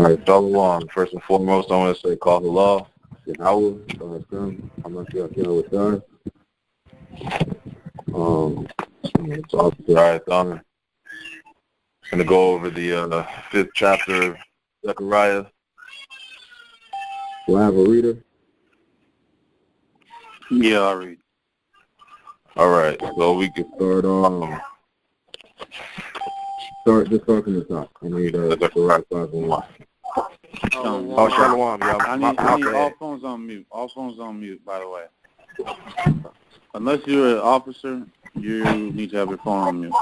right, Shalom. First and foremost, I want to say call the law. Yahweh, I'm not sure I can return. It's Officer Ahyathan. I'm going to go over the 5th chapter of Zechariah. Do I have a reader? Yeah, I'll read. All right, so we can start start from the top. I need Zechariah 5 and 1. Oh, Shalom, y'all. I need all phones on mute. All phones on mute, by the way. Unless you're an officer, you need to have your phone on mute.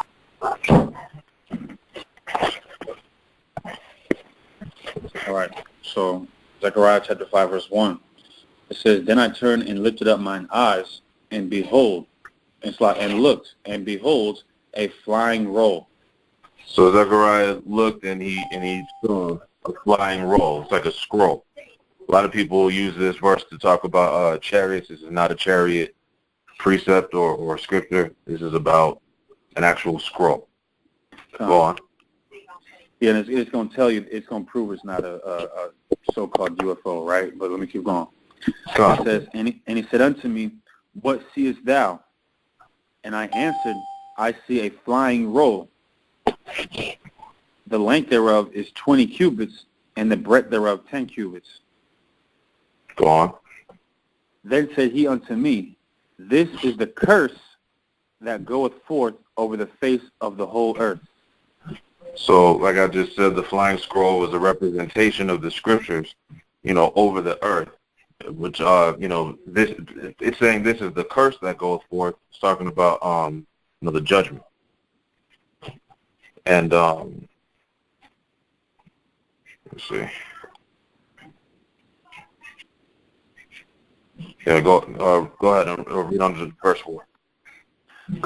All right. So Zechariah chapter 5, verse 1. It says, "Then I turned and lifted up mine eyes, and behold, and looked, and behold, a flying roll." So Zechariah looked and he saw a flying roll. It's like a scroll. A lot of people use this verse to talk about chariots. This is not a chariot precept or scripture. This is about an actual scroll. Go on. Yeah, and it's going to tell you, it's going to prove it's not a so-called UFO, right? But let me keep going. It says, and he said unto me, "What seest thou?" And I answered, "I see a flying roll. The length thereof is 20 cubits, and the breadth thereof 10 cubits. Go on. Then said he unto me, This is the curse that goeth forth over the face of the whole earth." So, like I just said, the flying scroll was a representation of the scriptures, over the earth, which, this it's saying this is the curse that goes forth. It's talking about, the judgment. And let's see. Yeah, go ahead and read on to verse 4.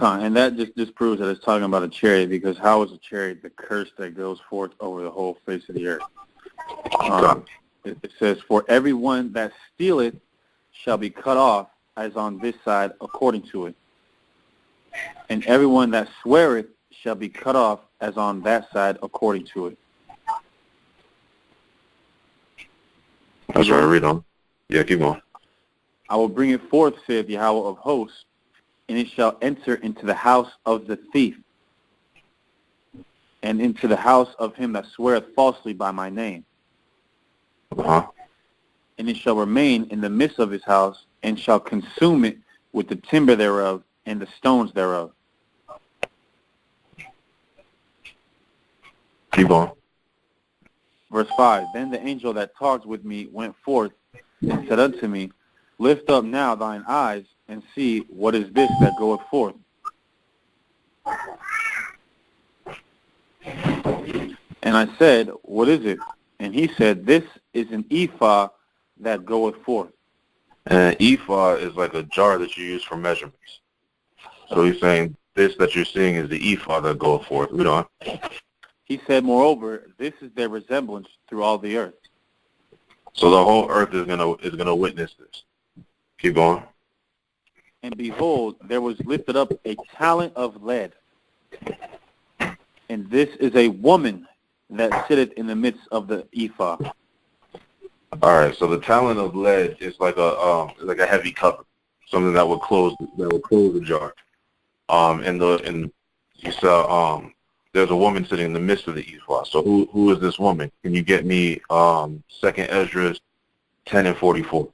And that just proves that it's talking about a chariot, because how is a chariot the curse that goes forth over the whole face of the earth? It says, "For everyone that stealeth shall be cut off as on this side according to it. And everyone that sweareth shall be cut off as on that side according to it." That's right, read on. Yeah, keep going. "I will bring it forth, saith Yahweh of hosts, and it shall enter into the house of the thief, and into the house of him that sweareth falsely by my name. Uh-huh. And it shall remain in the midst of his house, and shall consume it with the timber thereof and the stones thereof." Keep on. Verse 5, "Then the angel that talked with me went forth and said unto me, Lift up now thine eyes, and see what is this that goeth forth. And I said, What is it? And he said, This is an ephah that goeth forth." And ephah is like a jar that you use for measurements. So he's saying this that you're seeing is the ephah that goeth forth. Read on. He said, "Moreover, this is their resemblance through all the earth." So the whole earth is gonna witness this. Keep going. "And behold, there was lifted up a talent of lead. And this is a woman that sitteth in the midst of the ephah." All right. So the talent of lead is like a heavy cover, something that would close the jar. And you saw there's a woman sitting in the midst of the ephah. So who is this woman? Can you get me 2nd Ezra 10 and 44?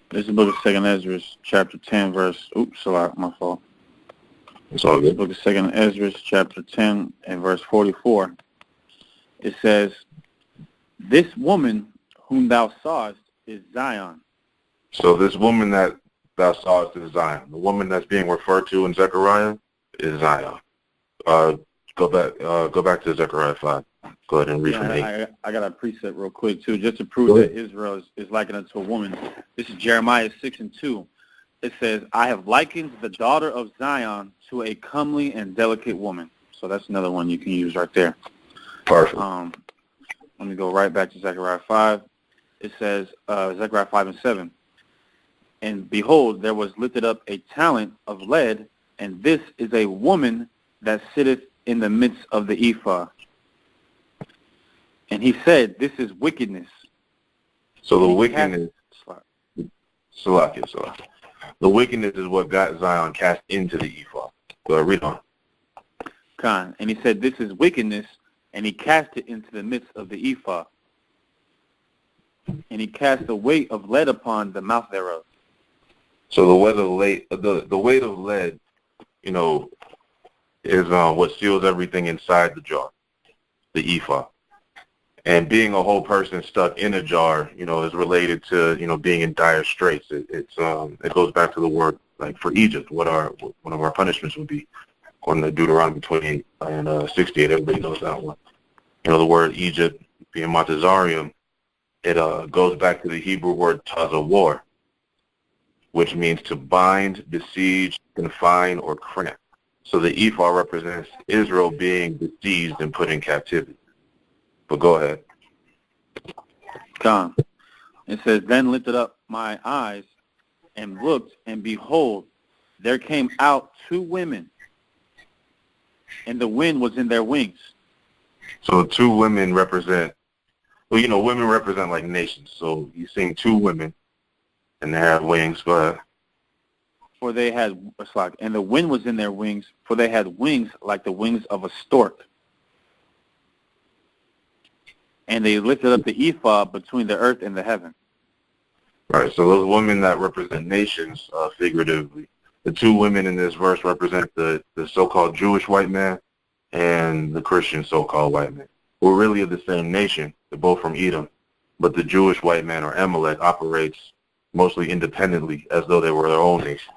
This is the book of 2nd Ezra, chapter 10, verse... Oops, my fault. It's all good. The book of 2nd Ezra, chapter 10, and verse 44. It says, "This woman whom thou sawest is Zion." So this woman that thou sawest is Zion. The woman that's being referred to in Zechariah is Zion. Go back to Zechariah 5. Go ahead and read from 8. I got a precept real quick, too, just to prove that Israel is likened unto a woman. This is Jeremiah 6 and 2. It says, "I have likened the daughter of Zion to a comely and delicate woman." So that's another one you can use right there. Perfect. Let me go right back to Zechariah 5. It says, Zechariah 5 and 7. "And behold, there was lifted up a talent of lead, and this is a woman that sitteth in the midst of the ephah. And he said, this is wickedness. So the wickedness, Salakia. The wickedness is what got Zion cast into the ephah. Go ahead, read on. Khan. And he said, this is wickedness, and he cast it into the midst of the ephah. And he cast the weight of lead upon the mouth thereof. So the weight of lead, is what seals everything inside the jar, the ephah. And being a whole person stuck in a jar, is related to, being in dire straits. It goes back to the word, like for Egypt, what one of our punishments would be, according to Deuteronomy 28 and 68. Everybody knows that one. The word Egypt being Matazarium, it goes back to the Hebrew word tazawar, which means to bind, besiege, confine, or cramp. So the ephah represents Israel being besieged and put in captivity. But go ahead. Come. It says, then lifted up my eyes and looked, and behold, there came out 2 women, and the wind was in their wings. So 2 women represent, women represent like nations. So you're seeing 2 women, and they have wings. Go ahead. For they had, and the wind was in their wings, for they had wings like the wings of a stork. And they lifted up the ephah between the earth and the heaven. Right, so those women that represent nations, figuratively, the 2 women in this verse represent the so-called Jewish white man and the Christian so-called white man. We're really of the same nation. They're both from Edom, but the Jewish white man, or Amalek, operates mostly independently as though they were their own nation.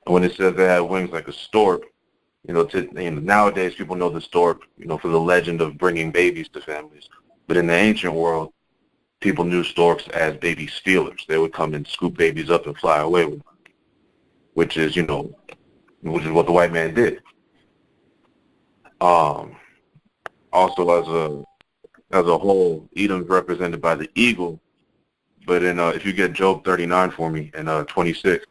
And when it says they had wings like a stork, nowadays people know the stork, for the legend of bringing babies to families. But in the ancient world, people knew storks as baby stealers. They would come and scoop babies up and fly away with them, which is what the white man did. Also, as a whole, Edom's represented by the eagle. But if you get Job 39 for me and 26,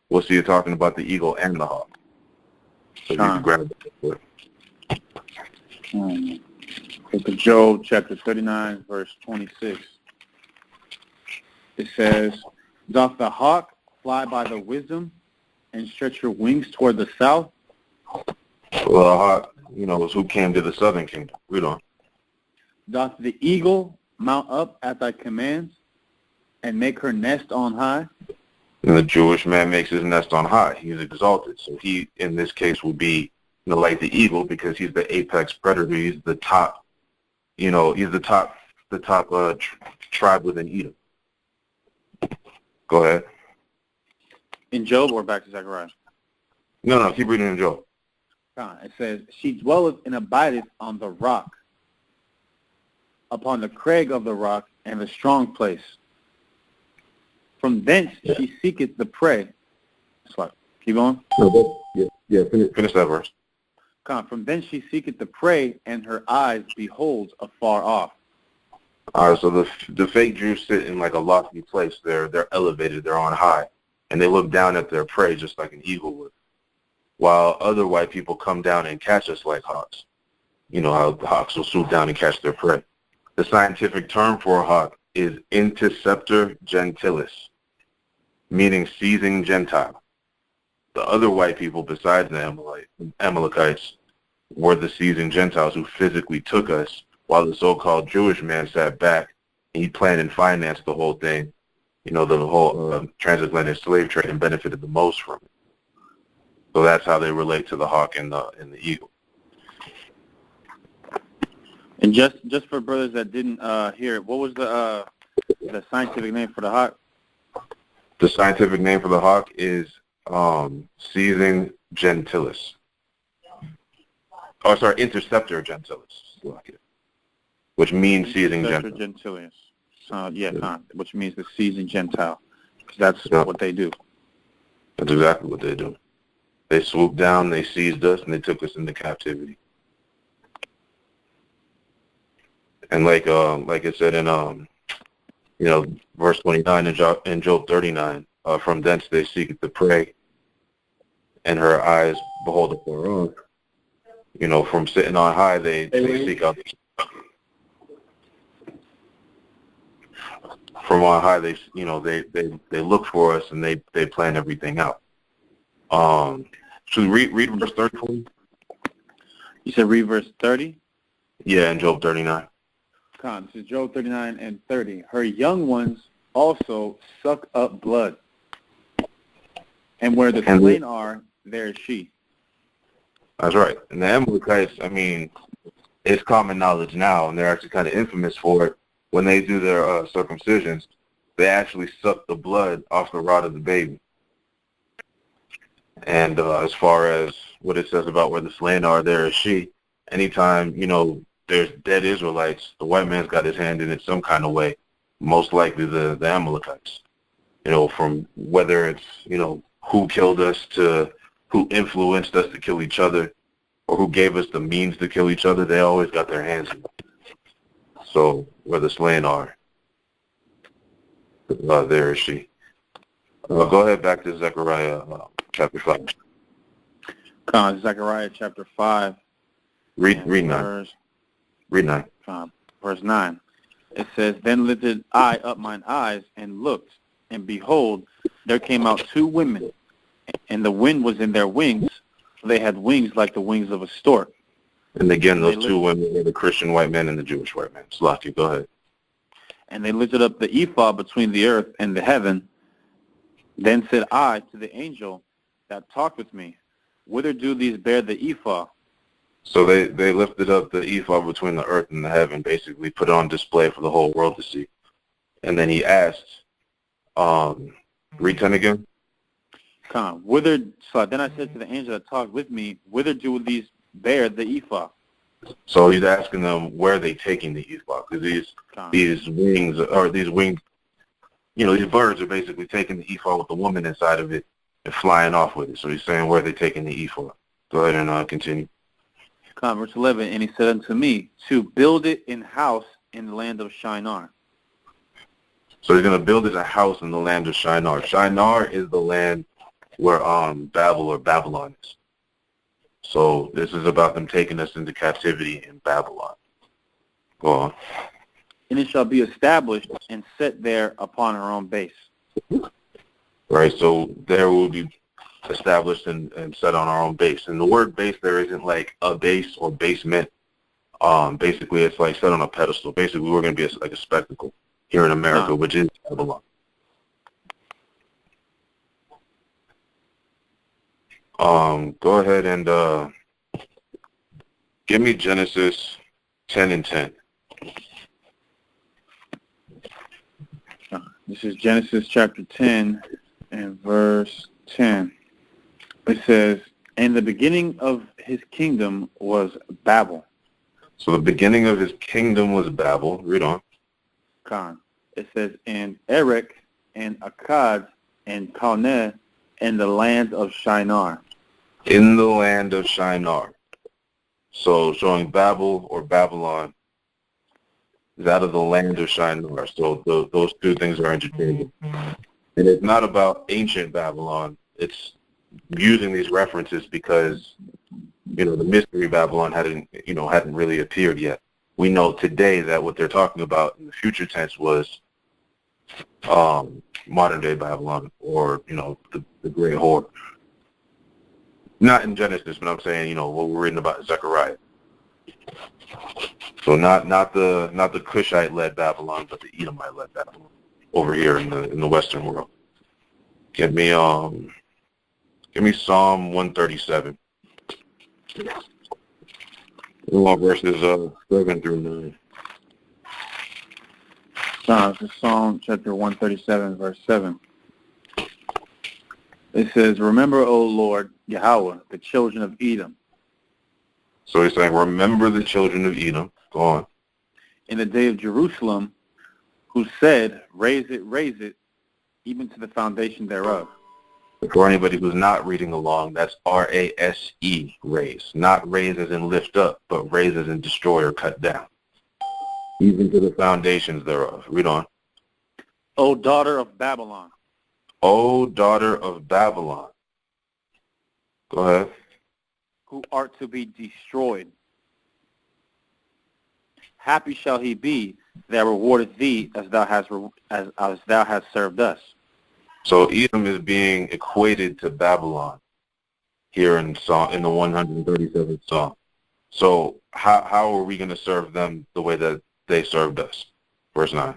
we'll see you talking about the eagle and the hawk. So you can grab it. Book of Job, chapter 39, verse 26. It says, doth the hawk fly by the wisdom and stretch her wings toward the south? Well, the hawk, is who came to the southern kingdom. Read on. Doth the eagle mount up at thy commands and make her nest on high? And the Jewish man makes his nest on high. He is exalted. So he, in this case, will be like the eagle because he's the apex predator. He's the top. He's the top tribe within Edom. Go ahead. In Job or back to Zechariah? No, keep reading in Job. It says, she dwelleth and abideth on the rock, upon the crag of the rock and the strong place. From thence she seeketh the prey. Keep going. Finish that verse. From thence she seeketh the prey, and her eyes beholds afar off. All right, so the fake Jews sit in like a lofty place. They're elevated. They're on high, and they look down at their prey just like an eagle would. While other white people come down and catch us like hawks. How the hawks will swoop down and catch their prey. The scientific term for a hawk is Interceptor gentilis, meaning seizing Gentile. The other white people besides the Amalekites were the seizing Gentiles who physically took us, while the so-called Jewish man sat back and he planned and financed the whole thing, the whole transatlantic slave trade, and benefited the most from it. So that's how they relate to the hawk and the eagle. And just for brothers that didn't hear it, what was the scientific name for the hawk? The scientific name for the hawk is seizing gentilis. Interceptor gentilis, which means seizing gentile. Gentilis. Which means the seizing Gentile, because that's what they do. That's exactly what they do. They swooped down, they seized us, and they took us into captivity. And like it said in verse 29 in Job 39, from thence they seek the prey, and her eyes behold afar off. from sitting on high, they seek out. From on high, they look for us and they plan everything out. Should we read verse 30 for you? You said read verse 30? Yeah, in Job 39. This is Job 39 and 30. Her young ones also suck up blood, and where the slain are, there is she. That's right. And the Amalekites, it's common knowledge now, and they're actually kind of infamous for it. When they do their circumcisions, they actually suck the blood off the rod of the baby. And as far as what it says about where the slain are, there is she. Anytime, there's dead Israelites, the white man's got his hand in it some kind of way, most likely the Amalekites. From whether it's, who killed us to who influenced us to kill each other or who gave us the means to kill each other, they always got their hands in it. So where the slain are, there is she. Go ahead back to Zechariah chapter 5. Zechariah chapter 5. Read 9. Read 9. Verse 9. It says, Then lifted I up mine eyes and looked, and behold, there came out two women, and the wind was in their wings. They had wings like the wings of a stork. And again, those two women were the Christian white man and the Jewish white man. Slaki, go ahead. And they lifted up the ephod between the earth and the heaven. Then said I to the angel that talked with me, Whither do these bear the ephod? So they lifted up the ephod between the earth and the heaven, basically put it on display for the whole world to see. And then he asked, read 10 again. So then I said to the angel that talked with me, Whither do these bear the ephod? So he's asking them where are they taking the ephod, because these wings, or these wings, these birds are basically taking the ephod with the woman inside of it and flying off with it. So he's saying where are they taking the ephod. Go ahead and continue. Verse 11, and he said unto me, to build it in house in the land of Shinar. So he's going to build it a house in the land of Shinar. Shinar is the land where Babel or Babylon is. So this is about them taking us into captivity in Babylon. Go on. And it shall be established and set there upon her own base. Right, so there will be established and set on our own base. And the word base there isn't like a base or basement. Basically, it's like set on a pedestal. Basically, we're going to be like a spectacle here in America, which is Babylon. Go ahead and give me Genesis 10 and 10. This is Genesis chapter 10 and verse 10. It says, and the beginning of his kingdom was Babel. So the beginning of his kingdom was Babel. Read on. It says, and Erech and Akkad and Calneh and the land of Shinar. In the land of Shinar. So showing Babel or Babylon is out of the land of Shinar. So those two things are interchangeable. And it's not about ancient Babylon. It's using these references because, the mystery Babylon hadn't really appeared yet. We know today that what they're talking about in the future tense was modern day Babylon, or, the great whore. Not in Genesis, but I'm saying, what we're reading about in Zechariah. So not the Cushite-led Babylon, but the Edomite-led Babylon over here in the Western world. Give me Psalm 137. Verses 7 through 9. This is Psalm chapter 137, verse 7. It says, remember, O Lord, Yahweh, the children of Edom. So he's saying, remember the children of Edom. Go on. In the day of Jerusalem, who said, raise it, even to the foundation thereof. For anybody who's not reading along, that's R-A-S-E, raise. Not raise as in lift up, but raise as in destroy or cut down. Even to the foundations thereof. Read on. O daughter of Babylon. O daughter of Babylon. Go ahead. who art to be destroyed. Happy shall he be that rewardeth thee as thou hast served us. So Edom is being equated to Babylon here in the 137th Psalm. So how are we going to serve them the way that they served us? Verse 9.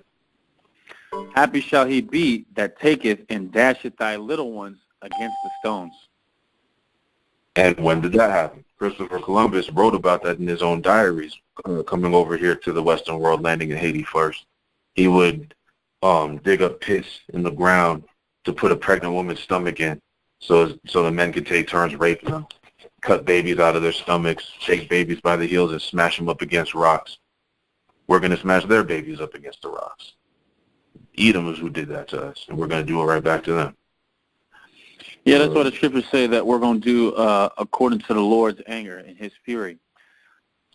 Happy shall he be that taketh and dasheth thy little ones against the stones. And when did that happen? Christopher Columbus wrote about that in his own diaries, coming over here to the Western world, landing in Haiti first. He would dig up piss in the ground to put a pregnant woman's stomach in so the men could take turns raping them, cut babies out of their stomachs, shake babies by the heels and smash them up against rocks. We're going to smash their babies up against the rocks. Edom is who did that to us, and we're going to do it right back to them. Yeah, that's what the scriptures say, that we're going to do according to the Lord's anger and his fury.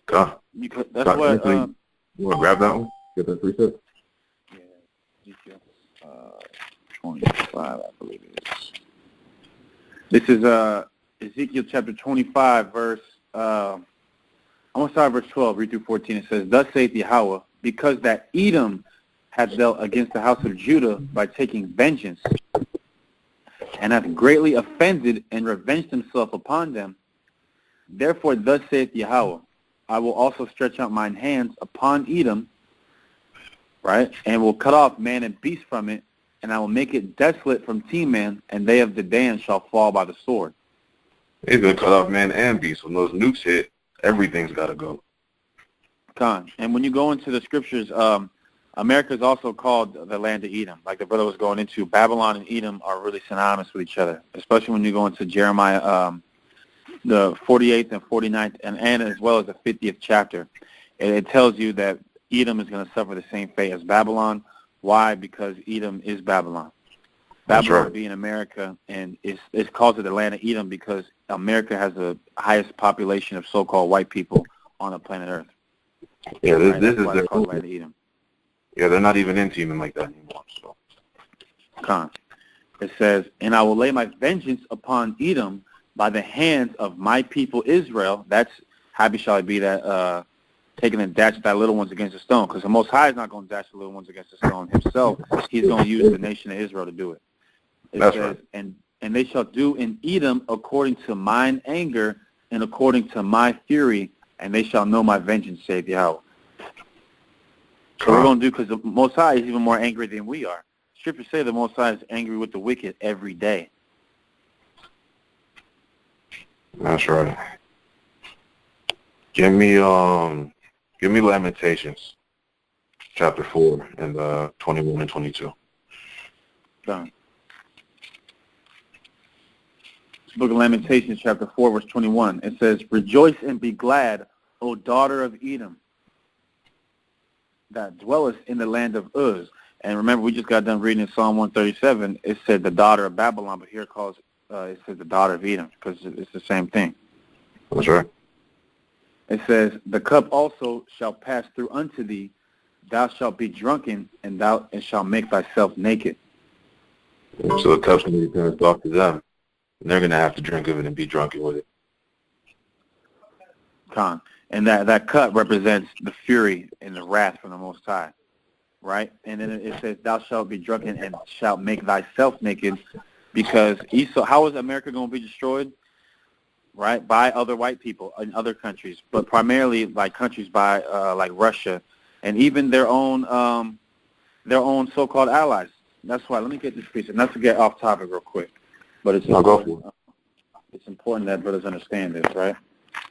That's what. You want to grab that one? Get that precept? Yeah, Ezekiel 25, I believe it is. This is Ezekiel chapter 25, verse. I'm going to start at verse 12, read through 14. It says, Thus saith Yahweh, because that Edom hath dealt against the house of Judah by taking vengeance, and hath greatly offended and revenged himself upon them. Therefore thus saith Yahweh, I will also stretch out mine hands upon Edom, right, and will cut off man and beast from it, and I will make it desolate from Teman, and they of Dedan shall fall by the sword. He's going to cut off man and beast. When those nukes hit, everything's got to go. And when you go into the scriptures, America is also called the land of Edom. Like the brother was going into, Babylon and Edom are really synonymous with each other, especially when you go into Jeremiah, the 48th and 49th, and as well as the 50th chapter. It tells you that Edom is going to suffer the same fate as Babylon. Why? Because Edom is Babylon. Babylon right. being America, and it's called the land of Edom because America has the highest population of so-called white people on the planet Earth. Yeah, this is their called land of Edom. Yeah, they're not even into even like that anymore. So. It says, and I will lay my vengeance upon Edom by the hands of my people Israel. That's happy shall I be that taking and dash thy little ones against the stone, because the Most High is not going to dash the little ones against the stone himself. He's going to use the nation of Israel to do it. It That's says, right. And they shall do in Edom according to mine anger and according to my fury, and they shall know my vengeance, saith Yahweh. So we're going to do, because the Most High is even more angry than we are. Scriptures say the Most High is angry with the wicked every day. That's right. Give me Lamentations, chapter 4, and 21 and 22. Done. Book of Lamentations, chapter 4, verse 21. It says, Rejoice and be glad, O daughter of Edom, that dwelleth in the land of Uz. And remember, we just got done reading in Psalm 137. It said the daughter of Babylon, but here it says the daughter of Edom, because it's the same thing. That's right. It says, The cup also shall pass through unto thee. Thou shalt be drunken, and thou shalt make thyself naked. So the cup's going to be passed off to them, and they're going to have to drink of it and be drunken with it. And that cup represents the fury and the wrath from the Most High, right? And then it says, Thou shalt be drunken and shalt make thyself naked, because Esau, how is America going to be destroyed? Right, by other white people in other countries, but primarily like countries by like Russia, and even their own so-called allies. That's why. Let me get this piece, and not to get off topic real quick, but it's important that brothers understand this, right?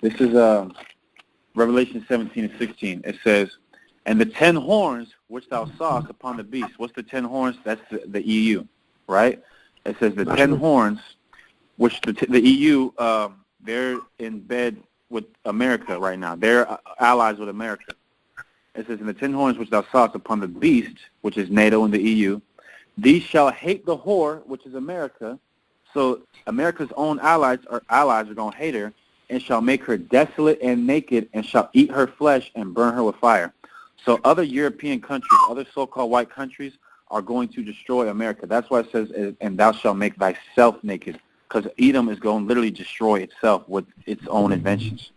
This is Revelation 17 and 16. It says, And the 10 horns which thou sawest upon the beast. What's the 10 horns? That's the EU, right? It says the 10 horns, which the EU. They're in bed with America right now. They're allies with America. It says, In the 10 horns which thou sawest upon the beast, which is NATO and the EU, these shall hate the whore, which is America. So America's own allies are going to hate her, and shall make her desolate and naked, and shall eat her flesh and burn her with fire. So other European countries, other so-called white countries, are going to destroy America. That's why it says, And thou shalt make thyself naked. because Edom is going to literally destroy itself with its own inventions.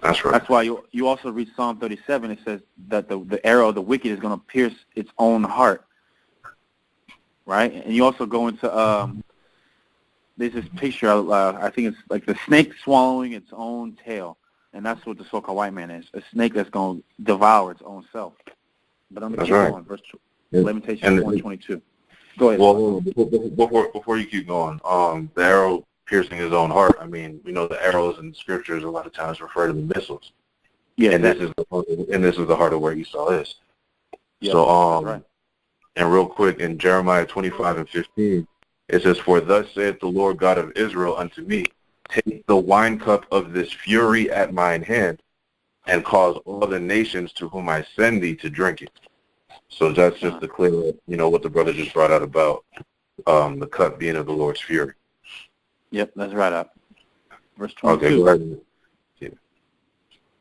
That's right. That's why you also read Psalm 37. It says that the arrow of the wicked is going to pierce its own heart, right? And you also go into there's this picture. I think it's like the snake swallowing its own tail, and that's what the so-called white man is, a snake that's going to devour its own self. But I'm going to keep going. Verse Lamentations 1:22. Go ahead. Well, before you keep going, the arrow piercing his own heart. I mean, we know the arrows in the scriptures a lot of times refer to the missiles. Yeah, and this is the heart of where Esau is. Yeah, so, right. And real quick, in Jeremiah 25:15, it says, "For thus saith the Lord God of Israel unto me, take the wine cup of this fury at mine hand, and cause all the nations to whom I send thee to drink it." So that's just to clear up, what the brother just brought out about the cup being of the Lord's fury. Yep, that's right up. Verse 22. Okay, go ahead. Yeah.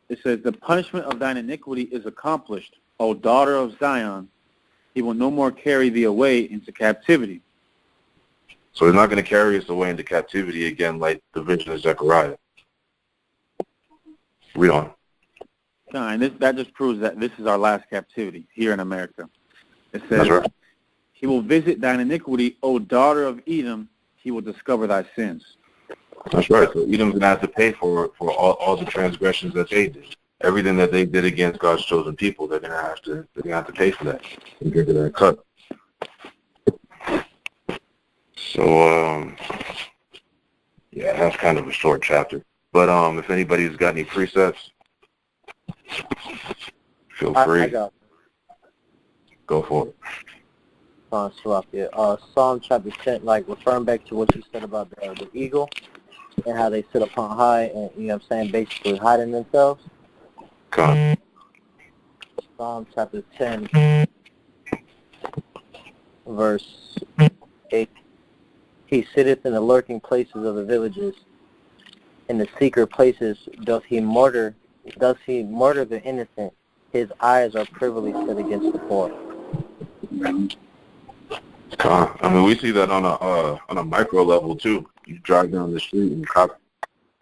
It says, "The punishment of thine iniquity is accomplished, O daughter of Zion. He will no more carry thee away into captivity." So he's not going to carry us away into captivity again like the vision of Zechariah. Read on. And that just proves that this is our last captivity here in America. It says, That's right. "He will visit thine iniquity, O daughter of Edom. He will discover thy sins." That's right. So Edom's going to have to pay for all the transgressions that they did. Everything that they did against God's chosen people, they're going to have to pay for that and get to that cut. So, that's kind of a short chapter. But if anybody's got any precepts, feel free. I got Go for it. Psalm chapter 10, like referring back to what you said about the eagle and how they sit upon high and, basically hiding themselves. Come. Psalm chapter 10, verse 8. "He sitteth in the lurking places of the villages. In the secret places doth he murder the innocent. His eyes are privily set against the poor." I mean, we see that on a micro level too. You drive down the street and cops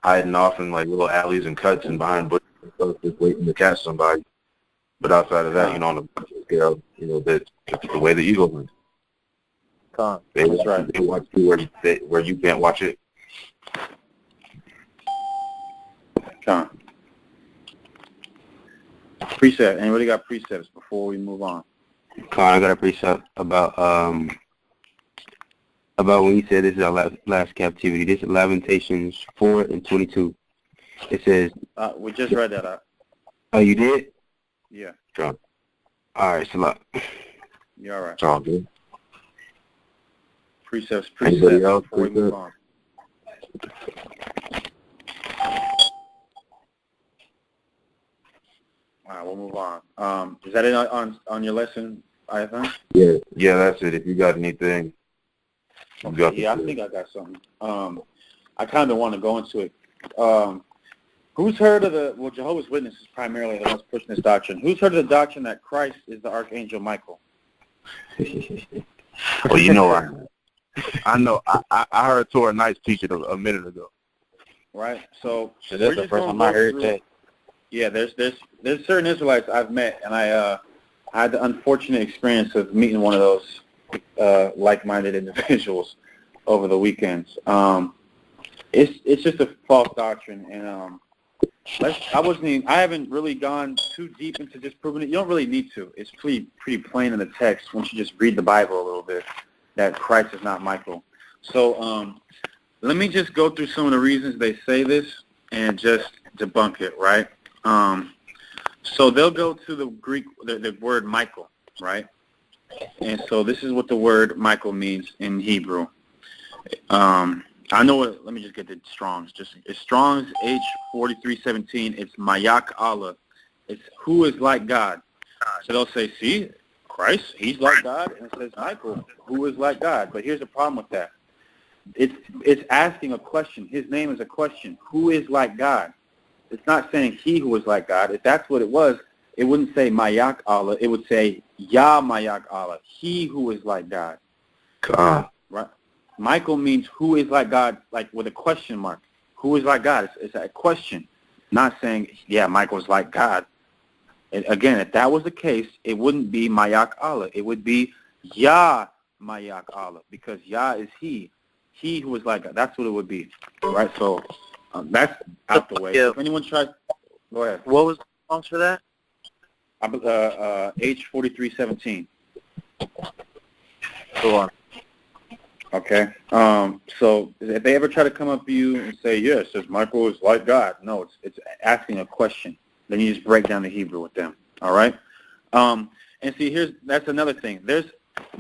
hiding off in like little alleys and cuts and behind bushes and stuff, just waiting to catch somebody. But outside of that, on a scale, that's the way the eagle hunts. They watch you where you can't watch it. Precept. Anybody got precepts before we move on? I got a precept about when he said this is our last captivity. This is Lamentations 4:22. It says, we just read that out. "Oh, you did?" Yeah. Sure. All right, Salah. You're all right. It's all good. Precepts Anybody else? before we move on. All right, we'll move on. Is that it on your lesson, Ahyathan? Yeah, that's it. If you got anything, I think I got something. I kind of want to go into it. Who's heard of Jehovah's Witnesses primarily, the ones pushing this doctrine. Who's heard of the doctrine that Christ is the Archangel Michael? Well, I know. I heard Torah Knights teach it a minute ago. Right. So that's the first time I heard that. Yeah, there's certain Israelites I've met, and I had the unfortunate experience of meeting one of those like-minded individuals over the weekends. It's just a false doctrine, and I haven't really gone too deep into just proving it. You don't really need to. It's pretty plain in the text once you just read the Bible a little bit that Christ is not Michael. So let me just go through some of the reasons they say this and just debunk it, right? So they'll go to the Greek, the word Michael, right? And so this is what the word Michael means in Hebrew. I know it. Let me just get the Strong's. It's Strong's H4317. It's Mayak Allah. It's who is like God. So they'll say, see, Christ, he's like God, and it says Michael, who is like God. But here's the problem with that. It's asking a question. His name is a question. Who is like God? It's not saying he who is like God. If that's what it was, it wouldn't say Mayak Allah. It would say Yah Mayak Allah, he who is like God. God. Right? Michael means who is like God, like with a question mark. Who is like God? It's a question, not saying, yeah, Michael's like God. And again, if that was the case, it wouldn't be Mayak Allah. It would be Yah Mayak Allah, because Yah is He who is like God. That's what it would be, right? So that's out the way. Yeah. If anyone tries, go ahead. What was the response for that? H4317. Go on. Okay. So if they ever try to come up to you and say, yes, says Michael is like God, no, it's asking a question. Then you just break down the Hebrew with them. All right. And see, that's another thing. This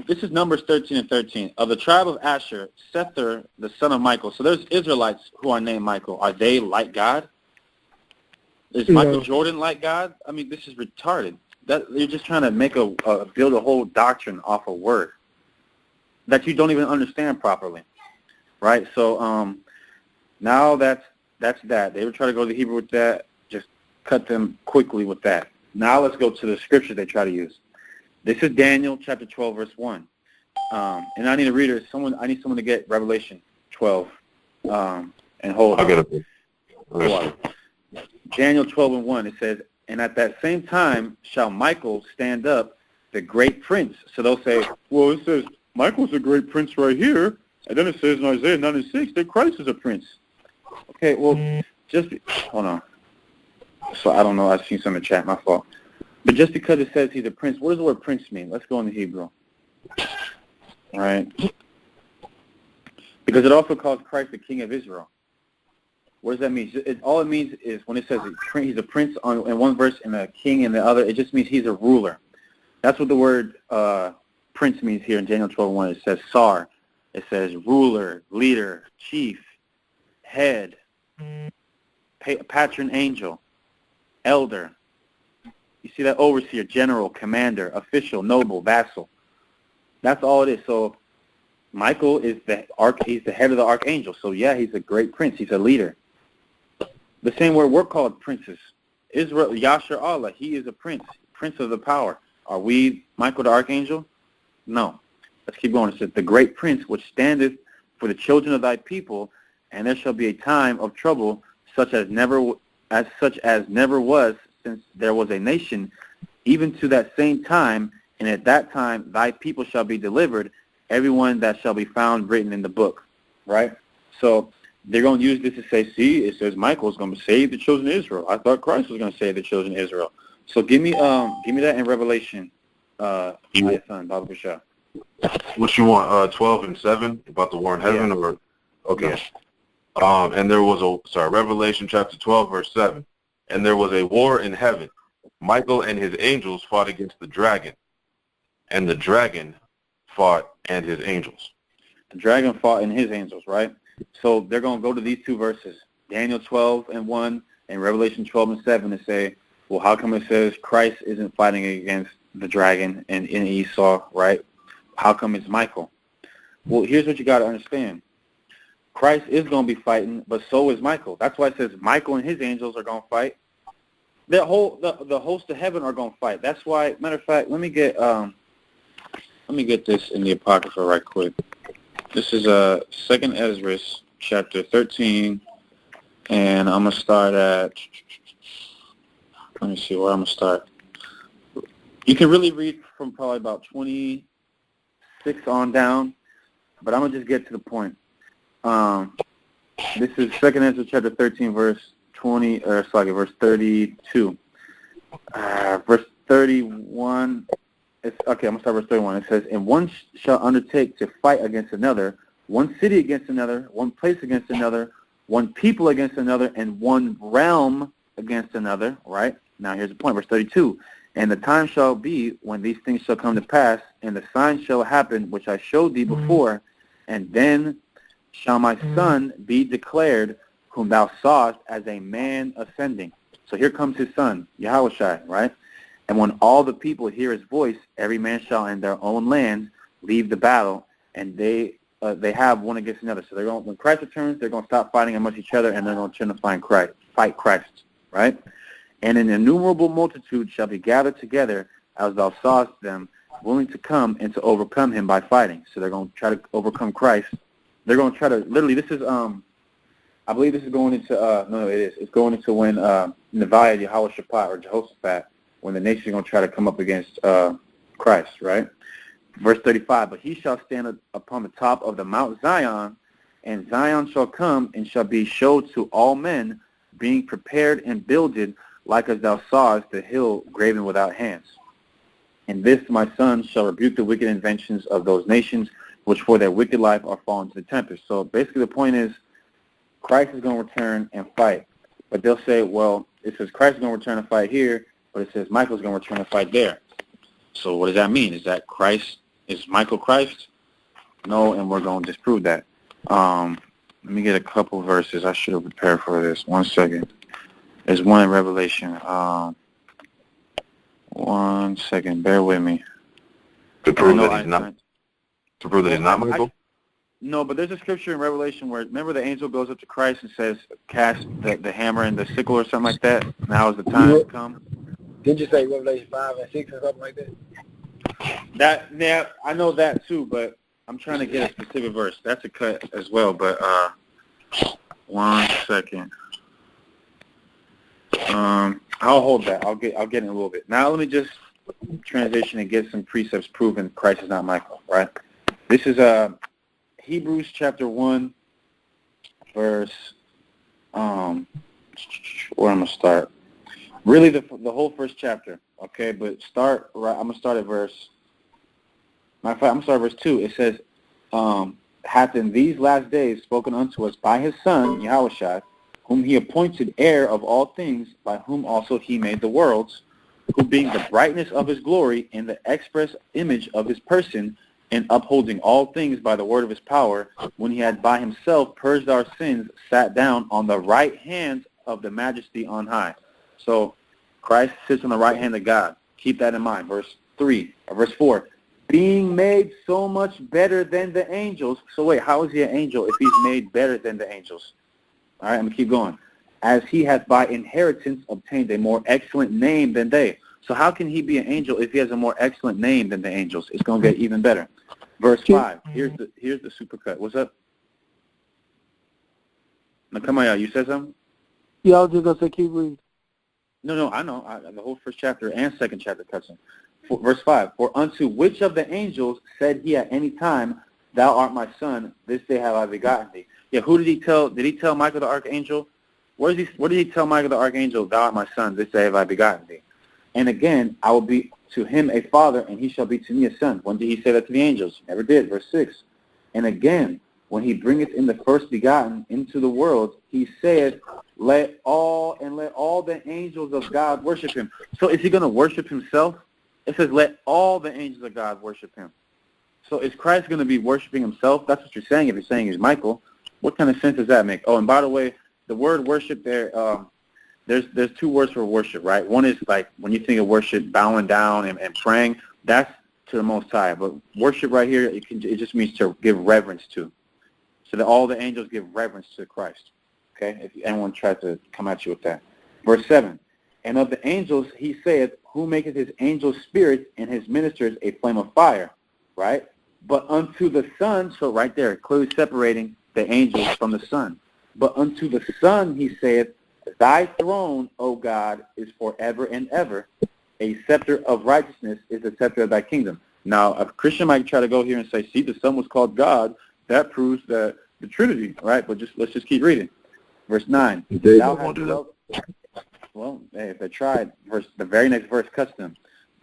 is Numbers 13 and 13. Of the tribe of Asher, Sethur, the son of Michael. So there's Israelites who are named Michael. Are they like God? Is Michael Jordan like God? I mean, this is retarded. You're just trying to build a whole doctrine off a word that you don't even understand properly, right? So now that's that. They would try to go to the Hebrew with that. Just cut them quickly with that. Now let's go to the scripture they try to use. This is Daniel chapter 12, verse 1. And I need a reader. I need someone to get Revelation 12 and hold I'll on. get it. Daniel 12 and 1, it says, and at that same time shall Michael stand up, the great prince. So they'll say, well, it says Michael's a great prince right here. And then it says in Isaiah 9 and 6 that Christ is a prince. Okay, well, hold on. So I don't know. I've seen some in the chat. My fault. But just because it says he's a prince, what does the word prince mean? Let's go in the Hebrew. All right. Because it also calls Christ the King of Israel. What does that mean? All it means is when it says he's a prince in one verse and a king in the other, it just means he's a ruler. That's what the word prince means here in Daniel 12:1. It says sar. It says ruler, leader, chief, head, patron angel, elder. You see that? Overseer, general, commander, official, noble, vassal. That's all it is. So Michael is he's the head of the archangel. So yeah, he's a great prince. He's a leader. The same word we're called princes. Israel, Yasher Allah, he is a prince of the power. Are we Michael the archangel? No. Let's keep going. It says, the great prince which standeth for the children of thy people, and there shall be a time of trouble such as never was since there was a nation, even to that same time, and at that time thy people shall be delivered, everyone that shall be found written in the book. Right? So they're going to use this to say, see, it says Michael is going to save the children of Israel. I thought Christ was going to save the children of Israel. So give me that in Revelation, Ahyathan, Baba Bashar. What you want? 12 and 7 about the war in heaven, or okay? Yeah. And there was Revelation chapter 12, verse 7. And there was a war in heaven. Michael and his angels fought against the dragon, and the dragon fought and his angels. The dragon fought and his angels, right? So they're going to go to these two verses, Daniel 12 and 1 and Revelation 12 and 7, and say, well, how come it says Christ isn't fighting against the dragon and in Esau, right? How come it's Michael? Well, here's what you got to understand. Christ is going to be fighting, but so is Michael. That's why it says Michael and his angels are going to fight. The host of heaven are going to fight. That's why, matter of fact, let me get this in the Apocrypha right quick. This is 2nd Ezra, chapter 13, and I'm going to start at, let me see where I'm going to start. You can really read from probably about 26 on down, but I'm going to just get to the point. This is 2nd Ezra, chapter 13, verse 32. Verse 31. I'm going to start verse 31. It says, and one shall undertake to fight against another, one city against another, one place against another, one people against another, and one realm against another, right? Now here's the point, verse 32. And the time shall be when these things shall come to pass, and the sign shall happen, which I showed thee before, and then shall my son be declared, whom thou sawest as a man ascending. So here comes his son, Yahushua, right? And when all the people hear his voice, every man shall in their own land leave the battle, and they have one against another. So when Christ returns, they're going to stop fighting amongst each other, and they're going to turn to fight Christ, right? And an innumerable multitude shall be gathered together, as thou sawest them, willing to come and to overcome him by fighting. So they're going to try to overcome Christ they're going to try to, literally, this is, I believe this is going into, no, it is. It's going into when Neviah, Jehoshaphat, or Jehoshaphat, when the nation is going to try to come up against Christ, right? Verse 35, but he shall stand upon the top of the Mount Zion, and Zion shall come and shall be showed to all men, being prepared and builded, like as thou sawest the hill graven without hands. And this, my son, shall rebuke the wicked inventions of those nations, which for their wicked life are fallen to the tempest. So basically the point is, Christ is going to return and fight. But they'll say, well, it says Christ is going to return and fight here, but it says Michael's going to return and fight there. So what does that mean? Is that Christ, is Michael Christ? No, and we're going to disprove that. Let me get a couple verses. I should have prepared for this. 1 second. There's one in Revelation. 1 second. Bear with me. To prove that he's not. To prove that he's not Michael. No, but there's a scripture in Revelation where, remember, the angel goes up to Christ and says, "Cast the hammer and the sickle," or something like that. Now is the time come. Didn't you say Revelation 5 and 6 or something like that? Yeah, I know that too, but I'm trying to get a specific verse. That's a cut as well, but 1 second. I'll hold that. I'll get in a little bit. Now let me just transition and get some precepts proving Christ is not Michael, right? This is Hebrews chapter 1, verse, where I'm going to start. Really the whole first chapter, okay? But start right, I'm going to start at verse, matter of fact, I'm going to start at verse 2. It says, hath in these last days spoken unto us by his Son, Yahushua, whom he appointed heir of all things, by whom also he made the worlds, who being the brightness of his glory and the express image of his person, and upholding all things by the word of his power, when he had by himself purged our sins, sat down on the right hand of the majesty on high. So Christ sits on the right hand of God. Keep that in mind. Verse 4. Being made so much better than the angels. So wait, how is he an angel if he's made better than the angels? All right, I'm going to keep going. As he hath by inheritance obtained a more excellent name than they. So how can he be an angel if he has a more excellent name than the angels? It's going to get even better. Verse 5. Here's the supercut. What's up? Now come on, you said something? Yeah, I was just going to say keep reading. No, I know. The whole first chapter and second chapter cuts in. Verse 5. For unto which of the angels said he at any time, thou art my son, this day have I begotten thee? Yeah, who did he tell? Did he tell Michael the archangel? Where did he tell Michael the archangel, thou art my son, this day have I begotten thee? And again, I will be to him a father, and he shall be to me a son. When did he say that to the angels? Never did. Verse 6. And again, when he bringeth in the first begotten into the world, he saith, let all the angels of God worship him. So is he going to worship himself? It says, let all the angels of God worship him. So is Christ going to be worshiping himself? That's what you're saying if you're saying he's Michael. What kind of sense does that make? Oh, and by the way, the word worship there, there's two words for worship, right? One is like when you think of worship, bowing down and praying. That's to the Most High. But worship right here, it just means to give reverence to. So that all the angels give reverence to Christ. Okay? If anyone tries to come at you with that. Verse 7. And of the angels he saith, who maketh his angels spirits and his ministers a flame of fire. Right? But unto the Son, so right there, clearly separating the angels from the Son. But unto the Son he saith, thy throne, O God, is forever and ever. A scepter of righteousness is the scepter of thy kingdom. Now, a Christian might try to go here and say, see, the Son was called God. That proves the Trinity, right? But let's just keep reading. Verse 9. Thou hast loved, well, hey, if they tried, the very next verse cuts them.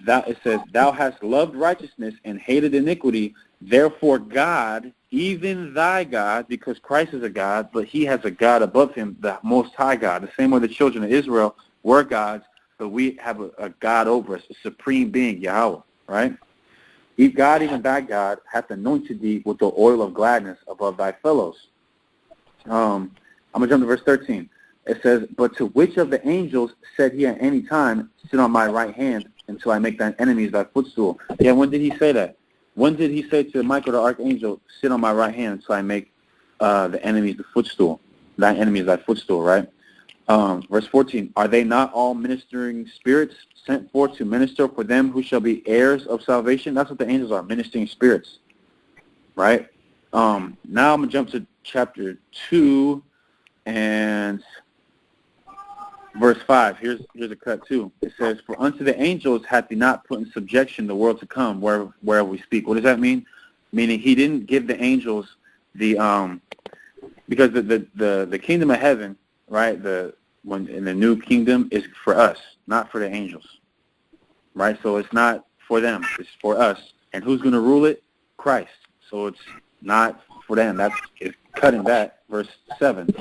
It says, thou hast loved righteousness and hated iniquity. Therefore God, even thy God, because Christ is a God, but he has a God above him, the Most High God. The same way the children of Israel were gods, but we have a God over us, a supreme being, Yahweh, right? God, even thy God, hath anointed thee with the oil of gladness above thy fellows. I'm going to jump to verse 13. It says, but to which of the angels said he at any time, sit on my right hand until I make thine enemies thy footstool? Yeah, when did he say that? When did he say to Michael the archangel, sit on my right hand until I make the enemies the footstool? Thine enemies thy footstool, right? Verse 14, are they not all ministering spirits sent forth to minister for them who shall be heirs of salvation? That's what the angels are, ministering spirits, right? Now I'm going to jump to chapter 2 and verse 5. Here's a cut too. It says, "For unto the angels hath he not put in subjection the world to come, wherever we speak." What does that mean? Meaning he didn't give the angels the because the kingdom of heaven, right? When in the new kingdom is for us, not for the angels, right? So it's not for them; it's for us. And who's going to rule it? Christ. So it's not for them. It's cutting that. Verse 7.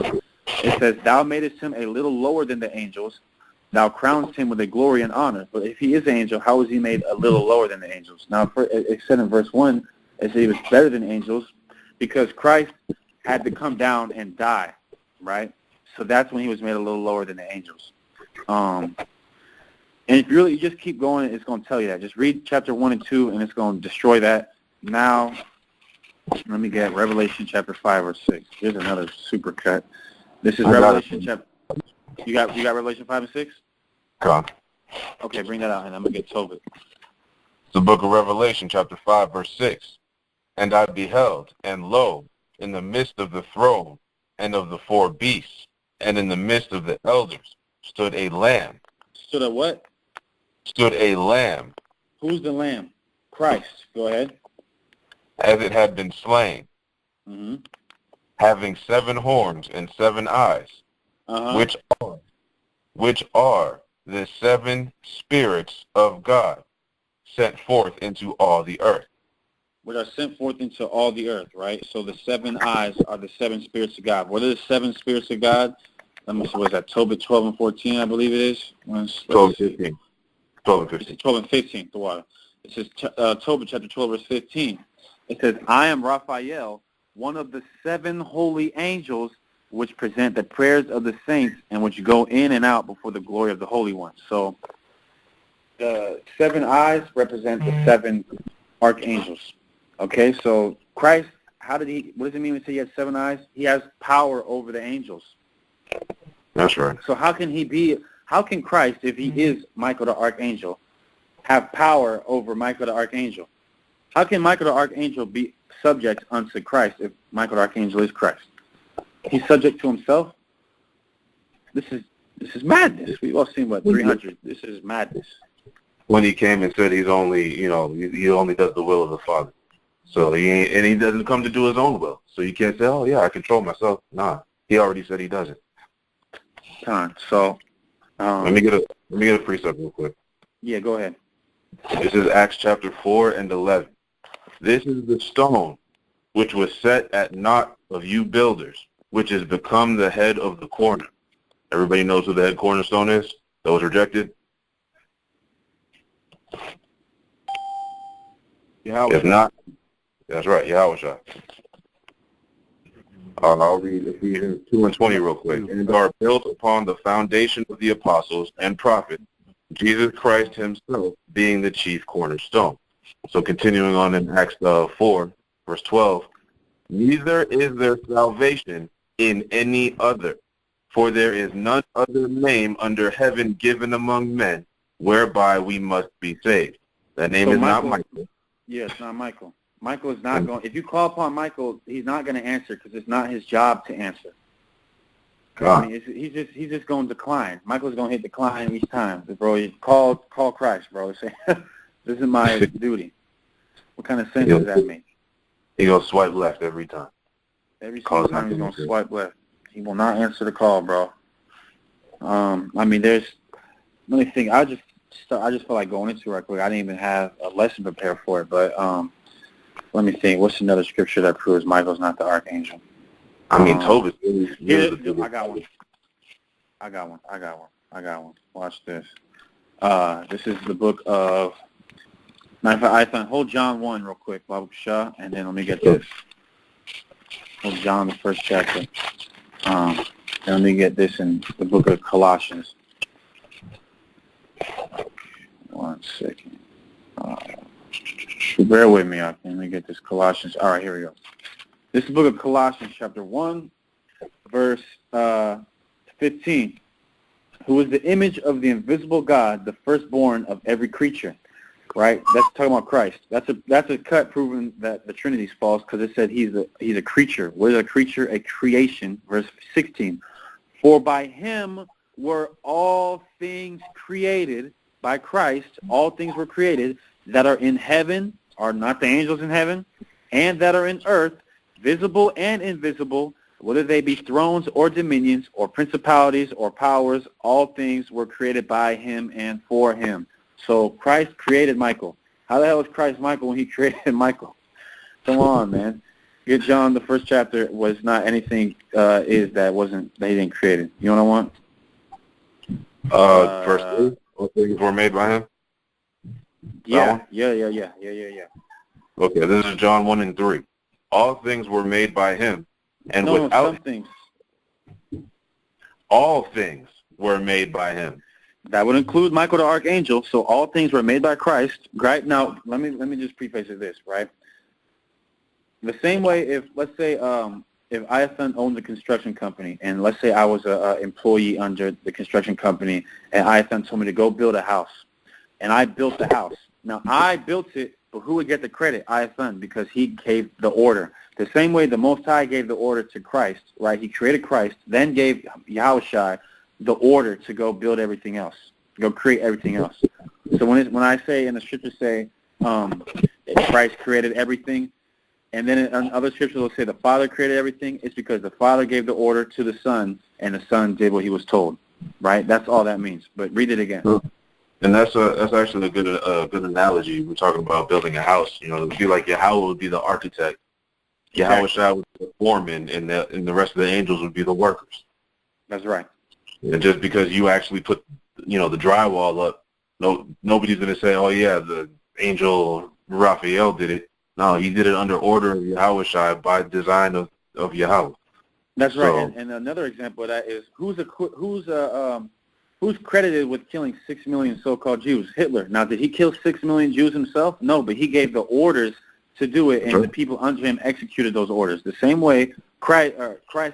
It says, "Thou madest him a little lower than the angels. Thou crownest him with a glory and honor." But if he is an angel, how was he made a little lower than the angels? Now, it said in verse 1, it said he was better than angels because Christ had to come down and die, right? So that's when he was made a little lower than the angels. And if you just keep going, it's going to tell you that. Just read chapter 1 and 2, and it's going to destroy that. Now, let me get Revelation chapter 5 or 6. Here's another super cut. This is Revelation chapter. You got Revelation 5 and 6? Come. Okay, bring that out, and I'm going to get Tobit. It's the book of Revelation, chapter 5, verse 6. "And I beheld, and lo, in the midst of the throne and of the 4 beasts, and in the midst of the elders, stood a lamb." Stood a what? Stood a lamb, Who's the lamb? Christ. Go ahead. as it had been slain, Mm-hmm. having 7 horns and 7 eyes, Uh-huh. which are the 7 spirits of God, sent forth into all the earth. Which are sent forth into all the earth, right? So the 7 eyes are the 7 spirits of God. What are the 7 spirits of God? Let me see, what is that? Tobit 12 and 14, I believe it is. 12 and 15. 12 and 15. 12 and 15, the water. It says, Tobit chapter 12, verse 15. It says, "I am Raphael, one of the 7 holy angels, which present the prayers of the saints and which go in and out before the glory of the Holy One." So the 7 eyes represent the 7 archangels. Okay, so Christ, what does it mean when he has 7 eyes? He has power over the angels. That's right. So how can Christ, if he is Michael the Archangel, have power over Michael the Archangel? How can Michael the Archangel be subject unto Christ if Michael the Archangel is Christ? He's subject to himself? This is madness. We've all seen, 300? This is madness. When he came and said he's only, he only does the will of the Father. So he doesn't come to do his own will. So you can't say, "Oh yeah, I control myself." Nah, he already said he doesn't. So, let me get a precept real quick. Yeah, go ahead. This is Acts chapter 4 and 11. "This is the stone which was set at naught of you builders, which is become the head of the corner." Everybody knows who the head cornerstone is? That was rejected? Yahweh. If not, that's right, Yahweh. I'll read Ephesians 2 and 20 real quick. "And are built upon the foundation of the apostles and prophets, Jesus Christ himself being the chief cornerstone." So continuing on in Acts 4, verse 12, "Neither is there salvation in any other, for there is none other name under heaven given among men whereby we must be saved." That name is not Michael. Yeah, it's not Michael. Michael is not going. If you call upon Michael, he's not going to answer because it's not his job to answer. I mean, he's just going to decline. Michael's going to hit decline each time. Bro, you call Christ, bro. Say, "This is my duty." What kind of sense does that make? He's going to swipe left every time. Every single time he's going to swipe left. He will not answer the call, bro. I mean, let me think. I just feel like going into it right quick. I didn't even have a lesson prepared for it, but let me think. What's another scripture that proves Michael's not the archangel? I mean, Tobit. I got one. Watch this. This is the book of Ahyathan. Hold John 1 real quick, Babu Shah, and then let me get this. Hold John, the first chapter. And let me get this in the book of Colossians. 1 second. Bear with me. Let me get this Colossians. All right, here we go. This is the book of Colossians, chapter 1, verse 15. "Who is the image of the invisible God, the firstborn of every creature. right? That's talking about Christ. That's a cut proving that the Trinity's false because it said he's a creature. What is a creature? A creation. Verse 16. For by him were all things created. By Christ, all things were created that are in heaven, are not the angels in heaven, and that are in earth, visible and invisible, whether they be thrones or dominions or principalities or powers, all things were created by him and for him. So Christ created Michael. How the hell is Christ Michael when he created Michael? Come on, man. Get John, the first chapter was not anything that he didn't create it. You know what I want? Verse 3, all things were made by him. Yeah. Okay, this is John 1 and 3. All things were made by him, and some things. all things were made by him. That would include Michael the Archangel, so all things were made by Christ. Right now, let me just preface this, right? The same way if, let's say, if Ahyathan owned a construction company, and let's say I was an employee under the construction company, and Ahyathan told me to go build a house, and I built the house. Now, I built it, but who would get the credit? Ahyathan, because he gave the order. The same way the Most High gave the order to Christ, right? He created Christ, then gave Yahushua the order to go build everything else, go create everything else. So when I say, in the scriptures say, Christ created everything, and then in other scriptures will say the Father created everything, it's because the Father gave the order to the Son, and the Son did what he was told, right? That's all that means. But read it again. And that's actually a good analogy. We're talking about building a house. You know, it would be like Yahweh would be the architect, Yahushua would be the foreman, and the rest of the angels would be the workers. That's right. And just because you actually put, the drywall up, nobody's going to say, oh, yeah, the angel Raphael did it. No, he did it under order of Yahushua by design of Yahweh. That's right. So, and another example of that is who's credited with killing 6 million so-called Jews? Hitler. Now, did he kill 6 million Jews himself? No, but he gave the orders to do it, and sure, the people under him executed those orders. The same way Christ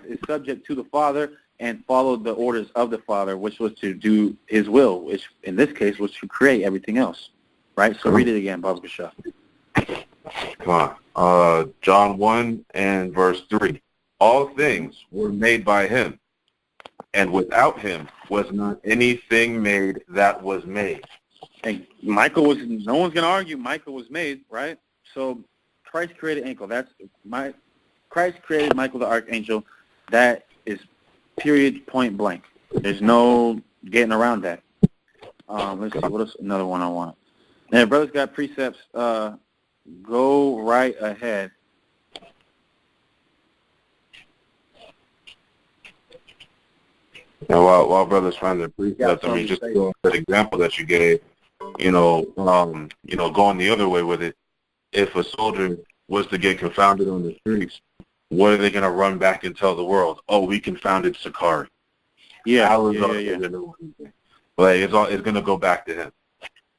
is subject to the Father and followed the orders of the Father, which was to do his will, which in this case was to create everything else. Right? So read it again, Baba Kasha. Come on. John 1 and verse 3. All things were made by him, and without him was not anything made that was made. And no one's going to argue Michael was made, right? So Christ created Christ created Michael the Archangel. That is period, point blank. There's no getting around that. Let's see, what is another one I want? Now, if brothers got precepts, go right ahead. And while brothers find their precepts, just to go on that example that you gave, going the other way with it, if a soldier was to get confounded on the streets, what are they going to run back and tell the world? Oh, we confounded Sakari. Yeah. But it's going to go back to him,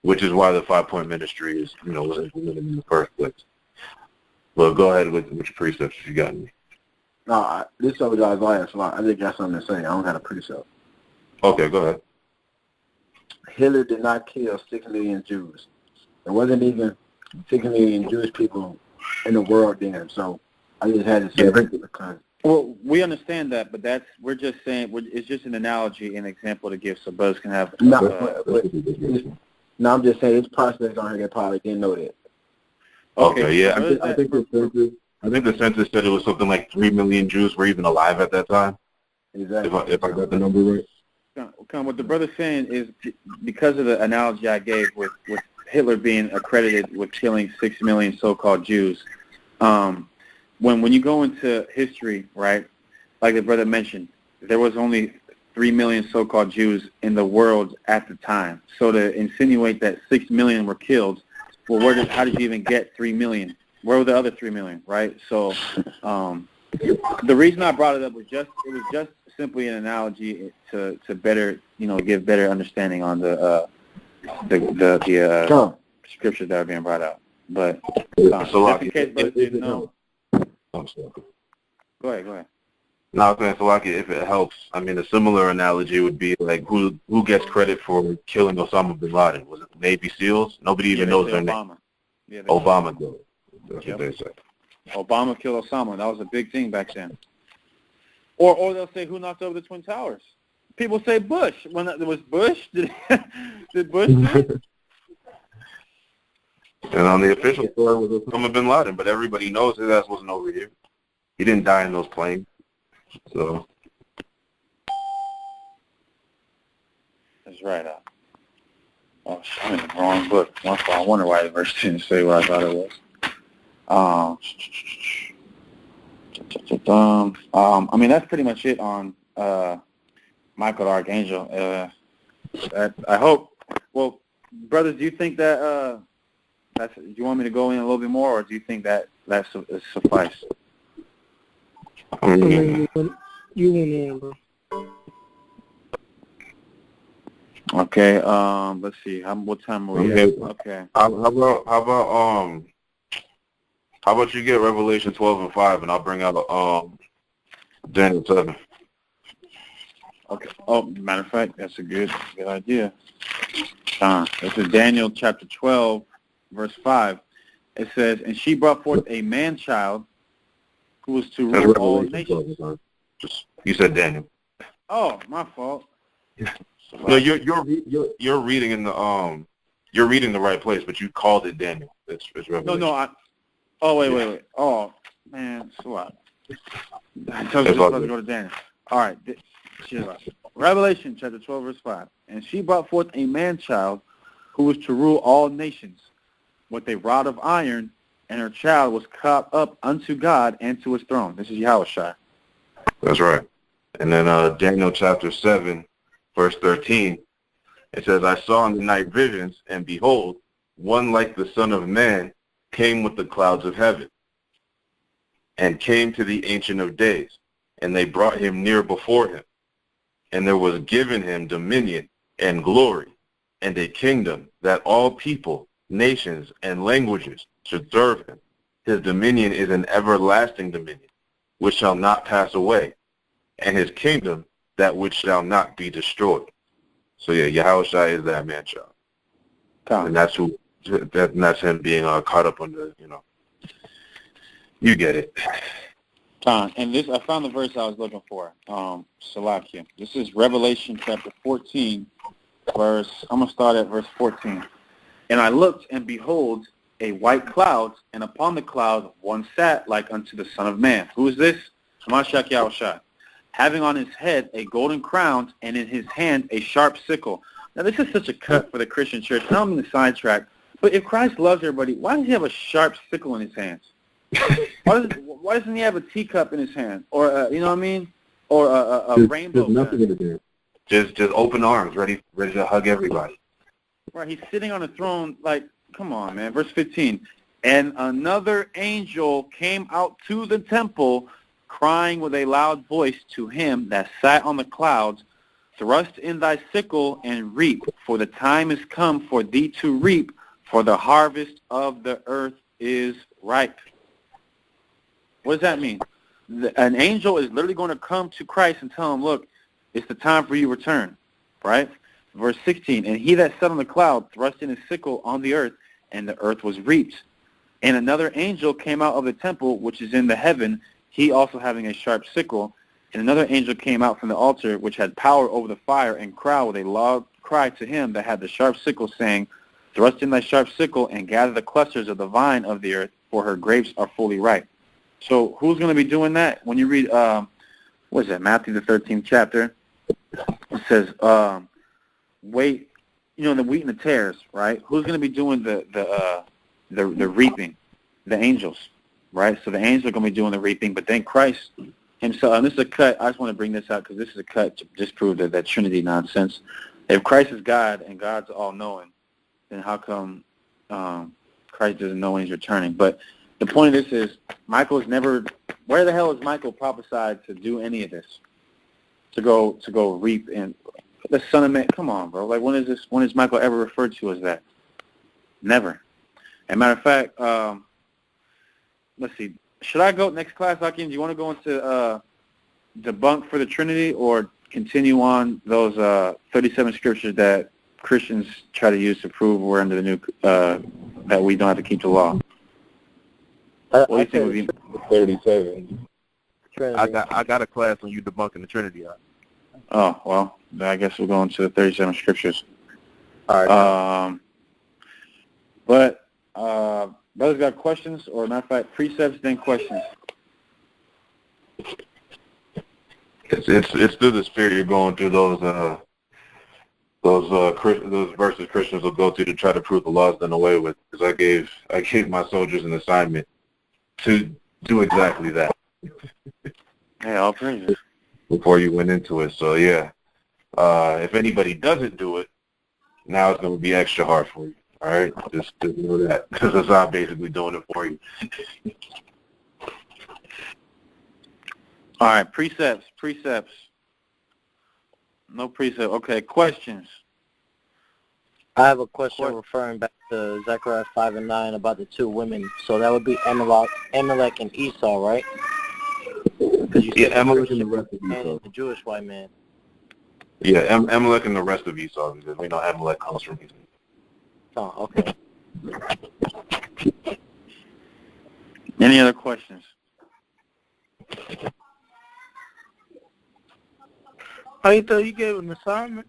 which is why the 5-point ministry is, was implemented in the first place. Well, go ahead with which precepts you got me. No, this over to Isaiah, so I just got something to say. I don't got a precept. Okay, go ahead. Hitler did not kill 6 million Jews. There wasn't even 6 million Jewish people in the world then, so I just had to say that because... Well, we understand that, but we're just saying it's just an analogy, an example to give so brothers can have... No, I'm just saying it's prospects on here that probably didn't know that. Okay, yeah, I think the census said it was something like 3 million Jews were even alive at that time. Exactly. If I got the number right. What the brother's saying is because of the analogy I gave with Hitler being accredited with killing 6 million so-called Jews, when you go into history, right, like the brother mentioned, there was only 3 million so-called Jews in the world at the time. So to insinuate that 6 million were killed, well, how did you even get 3 million? Where were the other 3 million, right? So the reason I brought it up was just simply an analogy to better, give better understanding on the scriptures that are being brought out. But just in case brothers didn't know. I'm sorry. Go ahead. Now, I was saying, Salaki, if it helps, I mean, a similar analogy would be like who gets credit for killing Osama bin Laden? Was it the Navy SEALs? Nobody even knows their name. Yeah, Obama did. That's what they say. Obama killed Osama. That was a big thing back then. Or they'll say, who knocked over the Twin Towers? People say Bush. When it was Bush, did Bush do it? And on the official story was Osama bin Laden, but everybody knows his ass wasn't over here. He didn't die in those planes. So that's right. Oh, I'm in the wrong book. I wonder why the verse didn't say what I thought it was. I mean, that's pretty much it on Michael the Archangel. I hope. Well, brothers, do you think that do you want me to go in a little bit more, or do you think that suffice? I mean, you went in, bro. Okay. Let's see. What time are we at? Okay. How about you get Revelation 12:5, and I'll bring out Daniel 7. Okay. Oh, matter of fact, that's a good idea. This is Daniel chapter 12, verse 5. It says, "And she brought forth a man-child who was to rule all nations." You said Daniel. Oh, my fault. No, you're reading in the you're reading the right place, but you called it Daniel. It's Revelation. No. Wait. Oh, man, it's a lot. I told you this was to go to Daniel. All right. Revelation chapter 12, verse 5. "And she brought forth a man-child who was to rule all nations with a rod of iron, and her child was caught up unto God and to his throne." This is Yahushua. That's right. And then Daniel chapter 7, verse 13, it says, "I saw in the night visions, and behold, one like the Son of Man came with the clouds of heaven, and came to the Ancient of Days, and they brought him near before him. And there was given him dominion and glory and a kingdom, that all people, nations, and languages should serve him. His dominion is an everlasting dominion, which shall not pass away, and his kingdom that which shall not be destroyed." So yeah, Yahushua is that man-child. And that's that's him being caught up under, you get it. And this, I found the verse I was looking for. Salakia. This is Revelation chapter 14, I'm going to start at verse 14. "And I looked, and behold, a white cloud, and upon the cloud one sat like unto the Son of Man." Who is this? Hamashiach Yahushua. "Having on his head a golden crown, and in his hand a sharp sickle." Now, this is such a cut for the Christian church. I don't mean to sidetrack, but if Christ loves everybody, why does he have a sharp sickle in his hands? Why doesn't he have a teacup in his hand, or you know what I mean, or a rainbow? There's nothing in there. Just open arms, ready to hug everybody. Right, he's sitting on a throne. Like, come on, man. Verse 15. "And another angel came out to the temple, crying with a loud voice to him that sat on the clouds, Thrust in thy sickle and reap, for the time is come for thee to reap, for the harvest of the earth is ripe." What does that mean? An angel is literally going to come to Christ and tell him, look, it's the time for you to return, right? Verse 16, "And he that sat on the cloud thrust in his sickle on the earth, and the earth was reaped. And another angel came out of the temple, which is in the heaven, he also having a sharp sickle. And another angel came out from the altar, which had power over the fire, and cried with a loud cry to him that had the sharp sickle, saying, Thrust in thy sharp sickle, and gather the clusters of the vine of the earth, for her grapes are fully ripe." So who's going to be doing that? When you read, what is that, Matthew the 13th chapter, it says, wait, the wheat and the tares, right? Who's going to be doing the reaping? The angels, right? So the angels are going to be doing the reaping, but then Christ himself, and this is a cut, I just want to bring this out because this is a cut to disprove that Trinity nonsense. If Christ is God and God's all-knowing, then how come Christ doesn't know when he's returning? But the point of this is, Michael is never, where the hell is Michael prophesied to do any of this? To go reap and the Son of Man, come on, bro. Like, when is Michael ever referred to as that? Never. As a matter of fact, let's see. Should I go next class, Hakeem? Do you want to go into debunk for the Trinity or continue on those 37 scriptures that Christians try to use to prove we're under the new that we don't have to keep the law? What do you think would be 37. Trinity. I got a class on you debunking the Trinity. Oh, well, then I guess we'll go into the 37 scriptures. All right. But brothers got questions, or matter of fact, precepts, then questions. It's through the spirit you're going through those verses Christians will go through to try to prove the law's done away with. Because I gave my soldiers an assignment to do exactly that. Hey, all praises. Before you went into it. So yeah, if anybody doesn't do it, now it's going to be extra hard for you. All right, just know that, because I'm basically doing it for you. All right, precepts. No precept. Okay, questions. I have a question referring back to Zechariah 5 and 9 about the two women. So that would be Amalek and Esau, right? Because you said Amalek and the rest of and Esau. the Jewish white man. Yeah, Amalek and the rest of Esau, because we know Amalek comes from Esau. Oh, okay. Any other questions? How you thought you gave an assignment?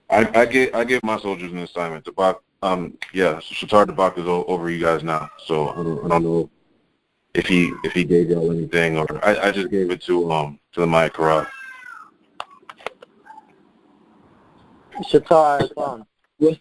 I gave my soldiers an assignment. Shatar Debak is over you guys now, so I don't know if he gave y'all anything, or I just gave it to the Maya Karab. Shatar Ahyathan. What's